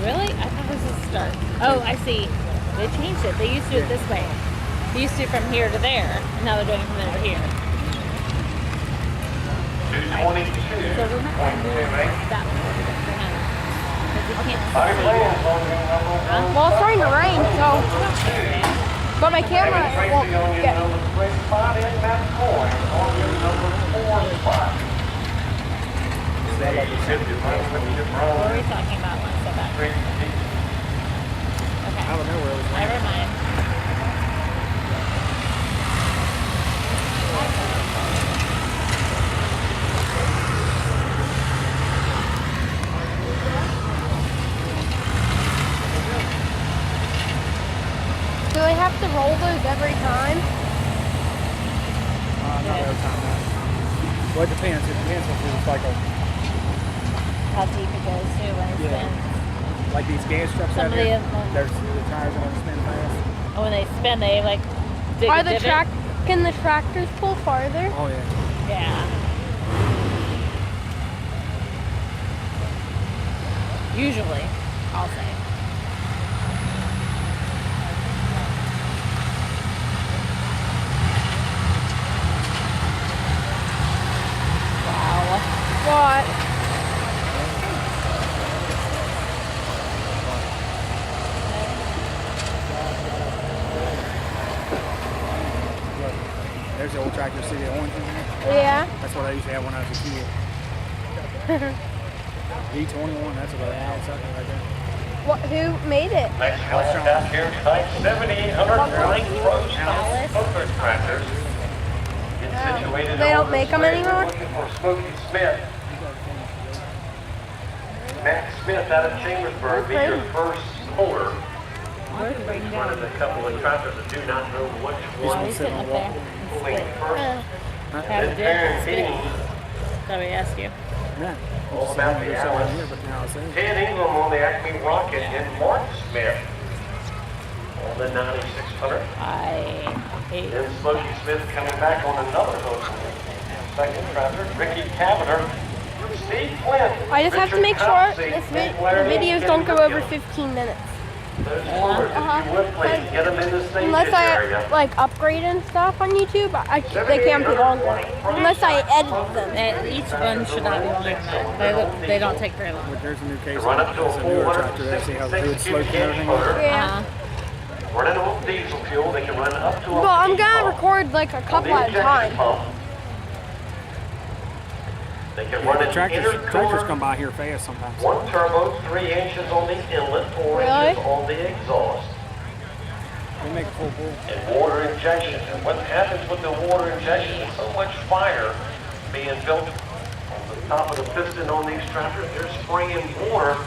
really? I thought this was start. Oh, I see. They changed it. They used to do it this way. They used to do it from here to there. And now they're doing it from there to here. 222. So we're not going to do that one over there for him. Because we can't How many see. plans on your number? Well, it's starting to rain, so. But my camera Tracy won't on your get. number 3 spot and Matt Coyne on your number 4 spot. What were we talking about when I said that? Okay. I don't know where it was. Never mind. Do they have to roll those every time? Not every time. No. Well, it depends. It depends if it's like a How deep it goes too when it Yeah. spins. like these gas trucks out Somebody here. of them. There's the tires are gonna spin fast. Oh, when they spin, they like dig Are a the divot. Can the tractors pull farther? Oh yeah. Yeah. Usually, I'll say. Wow. What? There's the old tractor. See the orange in there? Yeah. That's what I used to have when I was a kid. D21. That's what I had. Something right there. What? Who made it? Next one down here tonight, 7,800 Lane Pro Style Poker Tractors. It's situated They don't over make 'em Smith. anymore? Looking for Smokey Smith. Matt Smith out of Chambersburg, be your first holder. Running a couple of tractors that do not know which Why are one you sitting up there? and pulling split? first. Have Then a dip and spit. guaranteeing That's what we ask you. Yeah. all about the hours. Here, but now I'll say. Ted Ingram on the Acme Rocket and Mark Smith on the 9600. I hate Then Smokey Smith coming back on another hook. Second tractor, Ricky Cavender, Steve Flynn. I just have to Richard make sure Copsey, the Nick Laramie, videos Kenny don't go over Whitfield. 15 minutes. Those holders, if you would please get them in the stage Unless I area. like upgrade and stuff on YouTube, they can't be longer. Unless I edit them. And each one should not be longer than that. They don't take very long. Look, there's a new case. Run up to a It's a newer tractor. There. See how the hood 466 sloped and cubic everything. inch motor. Yeah. Running on diesel fuel, they can run up to a Well, I'm heat gonna pump. record like a On couple the at a injection time. pump, they can run The an tractors intercooler, come by here fast sometimes. one turbo, 3 inches on the inlet, 4 Really? inches on the exhaust. They make a full pull. And water injection. And what happens with the water injection is so much fire being built on the top of the piston on these tractors. They're spraying water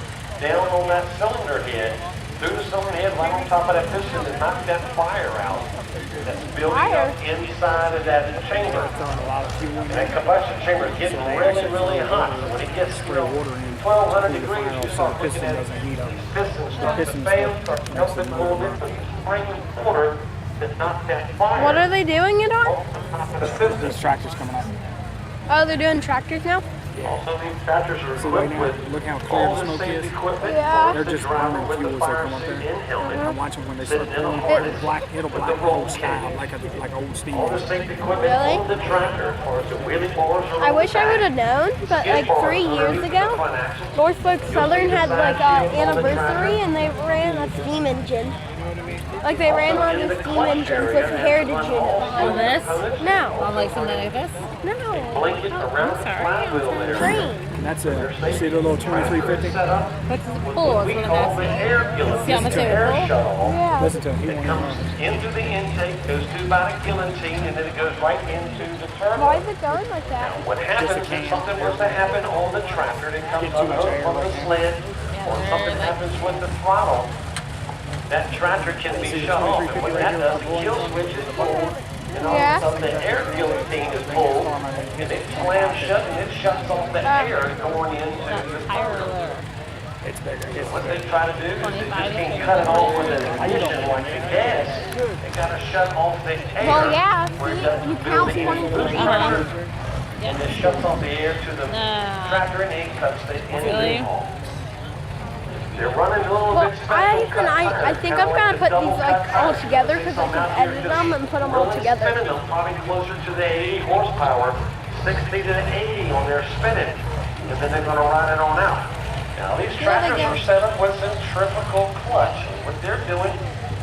down on that cylinder head, through the cylinder head, right on top of that piston to knock that fire out that's building up inside of that chamber. Throwing a lot of fuel in And there. that combustion chamber is getting really, really hot. So when it gets to Spray water in. 1200 Cool the degrees, fire you off so start the looking piston at doesn't heat up. these pistons start to Pistons fail, start to makes melt the a little bit, motor but spraying water to knock that fire. What are they doing it on? off the top of the piston. These tractors coming up. Oh, they're doing tractors now? Also, these tractors are So right equipped now, with look how clear all the the smoke safety is. equipment. Yeah. They're the just driver burning with fuel the as they fire come up suit there. and helmet. I'm watching when they start Sitting in a pulling. harness It'll with black the the whole roll sky cage. like old steam. All the safety equipment Really? on the tractor, as far as the wheelie bars are I on wish the I back. would have known, but like 3 years ago, Norfolk Southern had like an anniversary and they ran a steam engine. Like they ran one of the steam engines with a heritage unit On behind it. this? No, On like something like this? no, Blanket around the sorry. flywheel there. train. And that's a, see the little 2350? Set up What's the with pull? what Is we what call I'm the asking. air guillotine. See how much The they would air pull? shuttle. Yeah. Listen to him. He It won't comes even into the intake, goes through by the guillotine, and then it goes right into the turbo. Why is it going like that? What happens if something was to happen on the tractor that comes Get too much air up on the right there. sled, or they're something like- happens with the throttle, that tractor can be See the shut off. 2350 And when right that here does, with the the kill bullets? switch is pulled, and all Yeah. of a sudden the air guillotine is pulled, and it slams shut, and it shuts off the air going into the Higher or turbo. lower? It's bigger. What they try to do is they 25 just can't cut it off with an ignition like the gas. They gotta shut off the air. Well, yeah, where it see, doesn't you build count into 23. the tractor, and it shuts off the air to the Nah. tractor and it cuts the Really? engine off. They're running I think I'm gonna put these like all together because I can edit them and put them all together. Spinning them probably closer to the 80 horsepower, 60 to 80 on their spinning, and then they're going to ride it on out. Now these tractors are set up with centrifugal clutch. What they're doing,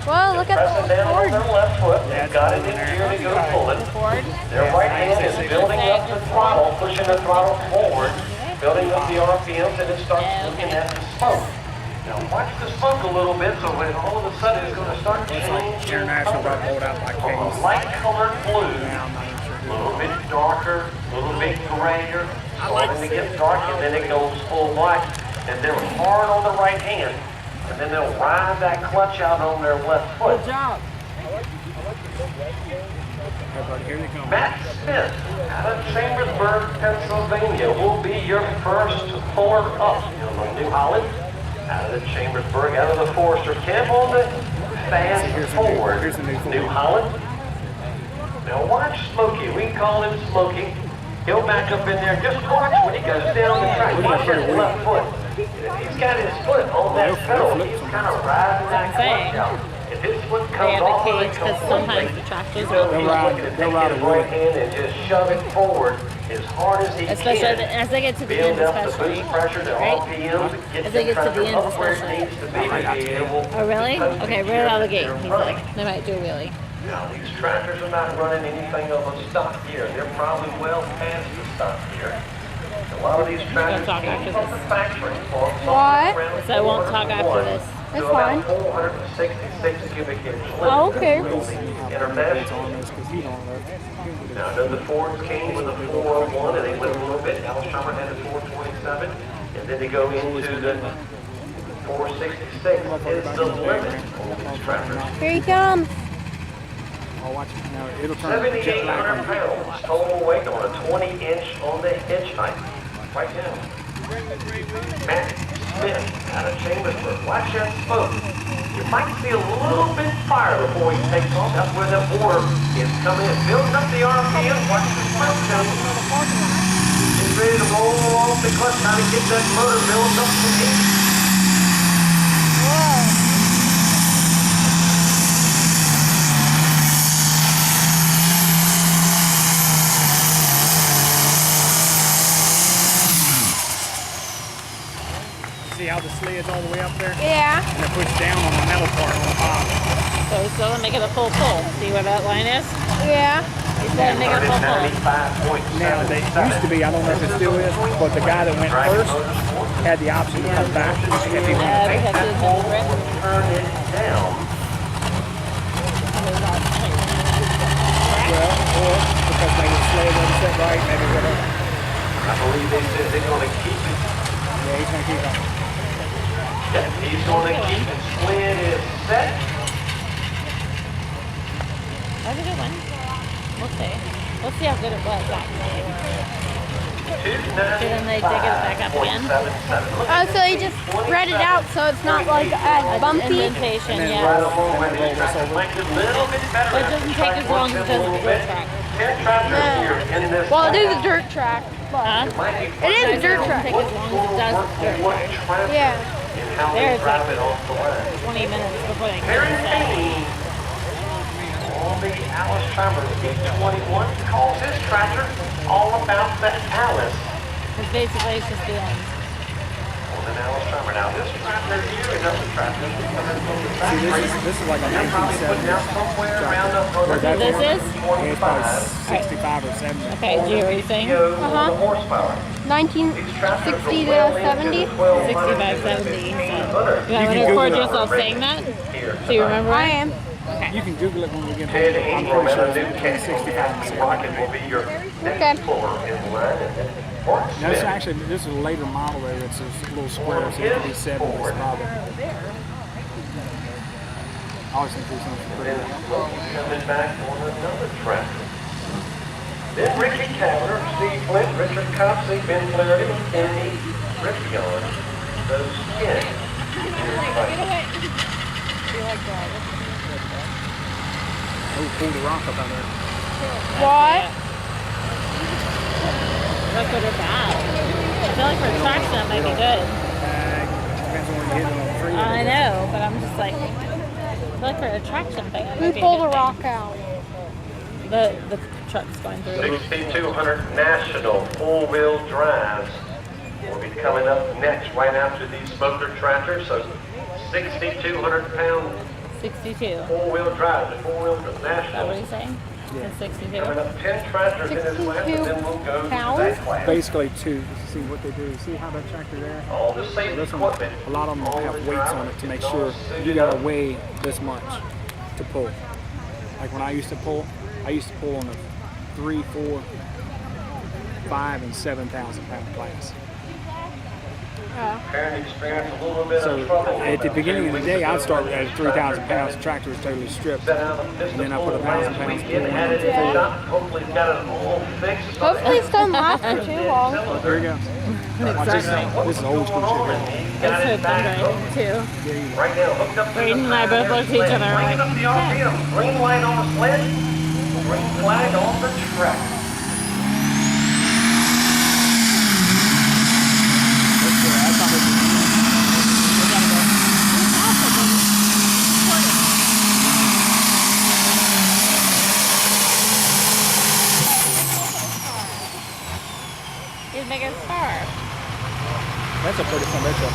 Well, look at pressing the down on board. their left foot, they've got it in gear to go pulling. Their right hand is building up the throttle, pushing the throttle forward, building up the RPMs, and it starts looking at the smoke. Now watch the smoke a little bit, so when all of a sudden it's going to start changing International got rolled out by from a case. light colored blue, a little bit darker, a little bit grayer, starting to get dark, and then it goes full black. And they're hard on the right hand, and then they'll ride that clutch out on their left foot. Good job. Everybody, here they come. Matt Smith out of Chambersburg, Pennsylvania will be your first puller up in the New Holland. Out of the Chambersburg, out of the Forester camp on the fast forward. Here's the New Holland. Now watch Smokey. We call him Smokey. He'll back up in there. Just watch when he goes down the track. Watch his left foot. He's got his foot on that pedal. He's kind of riding that clutch out. If his foot They comes have off a of cage it because sometimes the tractors he'll will. ride his right hand and just shove it forward as hard as he Especially can. as they get to the end, Build up the especially. boost pressure, the Right? RPM, get As they the get to the tractor end, up where it especially. needs to be able to Oh, really? coast Okay, the right out of the gear gate. that's He's running. like, they might do a wheelie. Now, these tractors are not running anything of a stock gear. They're probably well past the stock gear. A lot of these tractors talk came after from this. the factory. What? So I won't talk after this. That's fine. 466 cubic inch limit. Oh, okay. International. Now, I know the Fords came with a 401 and they went a little bit. Alice Summer had a 427. And then they go into the 466 is the limit on these tractors. Here he comes. Oh, watch it. Now, it'll turn jet black 7,800 on the pounds total weight on a 20-inch on the hitch height. Right now. Matt Smith out of Chambersburg. Watch that smoke. You might see a little bit of fire before he takes off. That's where the water is coming in. Building up the RPM. Watch the smoke come. Get ready to roll off the clutch. Trying to get that motor built up to heat. See how the sled's all the way up there? Yeah. And it pushed down on the metal part on the bottom. So he's still gonna make it a full pull. See where that line is? Yeah. He's gonna make it a full pull. Now, they used to be, I don't know if it still is, but the guy that went first had the option to come back if he wanted to. Because he was in the grip. Turn it down. Well, or because maybe the sled wasn't set right, maybe whatever. I believe they said they're going to keep it. Yeah, he's going to keep on. Yeah, he's going to keep it. Sled is set. That was a good one. We'll see. We'll see how good it was actually. So then they dig it back up again. Oh, so he just spread it out so it's not like as bumpy. Indentation, And then yeah. right along and roll this over. Makes it a little bit better. But it doesn't take as long as it does the dirt track. 10 tractors here in this. Well, it is a dirt track, Huh? but it is a dirt It doesn't track. take as long as it does the dirt track. Yeah. And how There they it's drive like it off the line. 20 minutes before they Aaron can set. Payne on the Alice Tremor B21 calls his tractor all about the Alice Because basically it's just the ends. on an Alice Tremor. Now this tractor here is up the tractor coming from the See, factory. this is like a They're probably putting out 1970 somewhere around up Where that This is? Yeah, it's probably 65 or 70. Okay, do you hear what he's saying? on the horsepower. 1960 to 70. 65, 70. So. You want can to record Google it. yourself saying that? Here. So you remember I it? am. You can Google it when we get Ted home. I'm Ingram pretty and sure a new it's cat 65 and 70. Rocket will be your Okay. next puller in line. Fort No, this Smith. actually, this is a later model there. It's a little square, so it could be 70 this model. I always think these ones are Then pretty. Smokey coming back on another tractor. Then Ricky Cavler, Steve Flint, Richard Copsey, Ben Flaherty, Andy Riccion. Those 10. Oh, pull the rock up out there. What? That's good or bad. I feel like for traction that might be good. Depends on where you hit it on the tree. I know, but I'm just like. feel like for a traction thing. that We might be a pulled good a thing. rock out. The truck's going through. 6,200 National four-wheel drives will be coming up next, right after these smoker tractors. So 6,200 pound 62. four-wheel drive, the four-wheel Is that what national. he's saying? It's 62. Coming up 10 tractors in this class, and then we'll go to that class. Basically, to see what they do. See how that tractor there? All the same This one, equipment. a lot of them all have the weights on drivers, it to make it's all sure suited you gotta up. weigh this much to pull. Like when I used to pull on a 3, 4, 5, and 7,000 pound class. Parent experienced a little bit So of trouble. at the beginning of the day, I'd start at 3,000 pounds. The tractor was totally stripped, and then I put 1,000 pounds pull on Had it it. in the shop. Hopefully it's got it all fixed. Hopefully it's done last for too long. There you go. Watch this. This is old school shit here. Let's hope I'm driving too. Right now, hooked up to Braden and I both looked at each other Bringing like, up the RPM. Green light on the sled. Green flag on the track. That's not what He's making a star. That's a pretty fun retro.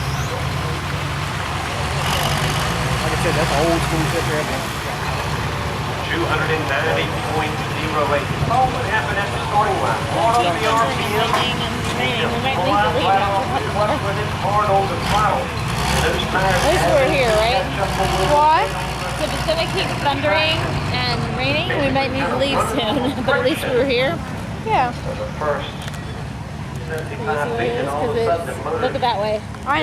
Like I said, that's old school shit there. 290.08. Oh, what happened at the starting line? Hard on the RPM. Raining and raining. We might Pull need out to leave flat after off a the couple clutch more. when it's hard on the throttle. Those tires At least have we're here, to right? catch up a little What? So if it's gonna keep thundering and raining, we might need to leave soon. But at least we were here. Yeah. for the first Can you see 75 where feet, it and is? all of a Because sudden the it's motor look that way. I